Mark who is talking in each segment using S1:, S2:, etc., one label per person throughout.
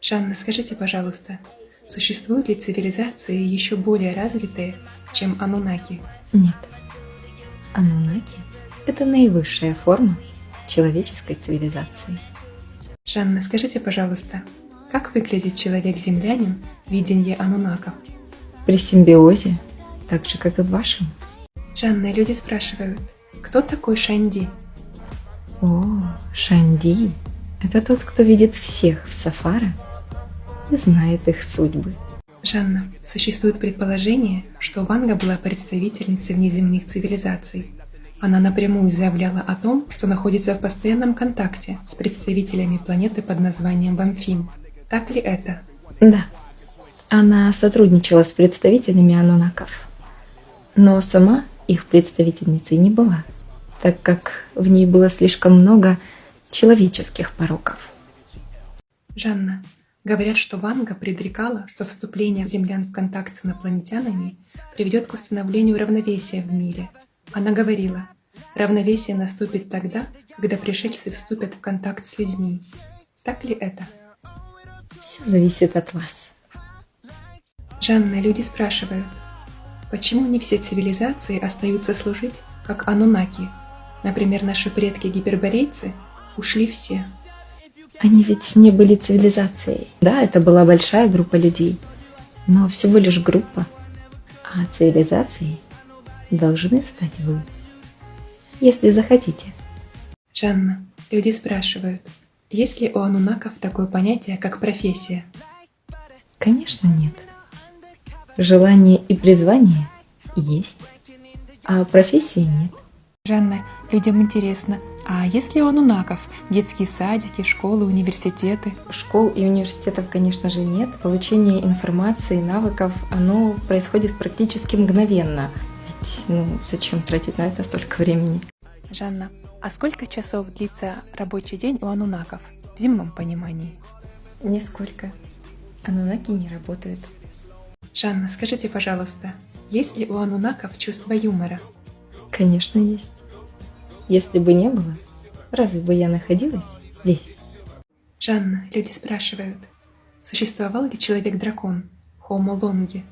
S1: Жанна, скажите, пожалуйста, существуют ли цивилизации еще более развитые, чем анунаки?
S2: Нет. Анунаки — это наивысшая форма человеческой цивилизации.
S1: Жанна, скажите, пожалуйста, как выглядит человек-землянин в видении анунаков?
S2: При симбиозе, так же, как и в вашем.
S1: Жанна, люди спрашивают, кто такой Шанди?
S2: О, Шанди — это тот, кто видит всех в Сафара и знает их судьбы.
S1: Жанна, существует предположение, что Ванга была представительницей внеземных цивилизаций. Она напрямую заявляла о том, что находится в постоянном контакте с представителями планеты под названием Бамфим. Так ли это?
S2: Да, она сотрудничала с представителями анунаков, но сама их представительницей не была, так как в ней было слишком много человеческих пороков.
S1: Жанна, говорят, что Ванга предрекала, что вступление землян в контакт с инопланетянами приведет к установлению равновесия в мире. Она говорила, равновесие наступит тогда, когда пришельцы вступят в контакт с людьми. Так ли это?
S2: Все зависит от вас.
S1: Жанна, люди спрашивают, почему не все цивилизации остаются служить, как анунаки? Например, наши предки-гиперборейцы ушли все.
S2: Они ведь не были цивилизацией. Да, это была большая группа людей, но всего лишь группа. А цивилизацией должны стать вы, если захотите.
S1: Жанна, люди спрашивают, есть ли у анунаков такое понятие, как профессия?
S2: Конечно, нет. Желание и призвание есть, а профессии нет.
S1: Жанна, людям интересно, а есть ли у анунаков детские садики, школы, университеты?
S2: Школ и университетов, конечно же, нет. Получение информации, навыков, оно происходит практически мгновенно. Ведь, зачем тратить на это столько времени?
S1: Жанна, а сколько часов длится рабочий день у анунаков в земном понимании?
S2: Нисколько. Анунаки не работают.
S1: Жанна, скажите, пожалуйста, есть ли у анунаков чувство юмора?
S2: Конечно, есть. Если бы не было, разве бы я находилась здесь?
S1: Жанна, люди спрашивают, существовал ли человек-дракон, Homo longi?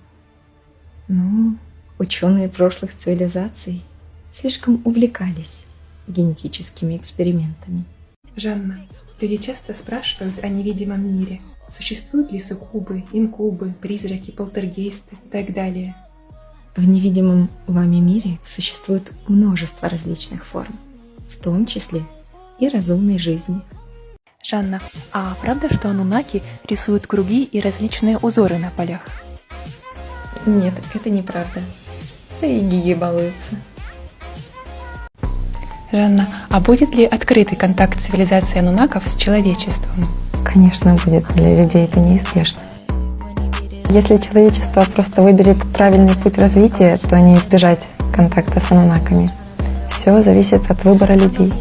S2: Ученые прошлых цивилизаций слишком увлекались генетическими экспериментами.
S1: Жанна, люди часто спрашивают о невидимом мире. Существуют ли суккубы, инкубы, призраки, полтергейсты и так далее?
S2: В невидимом вами мире существует множество различных форм, в том числе и разумной жизни.
S1: Жанна, а правда, что анунаки рисуют круги и различные узоры на полях?
S2: Нет, это неправда. И гиги балуются.
S1: Жанна, а будет ли открытый контакт цивилизации анунаков с человечеством?
S2: Конечно, будет. Для людей это неизбежно. Если человечество просто выберет правильный путь развития, то не избежать контакта с анунаками. Все зависит от выбора людей.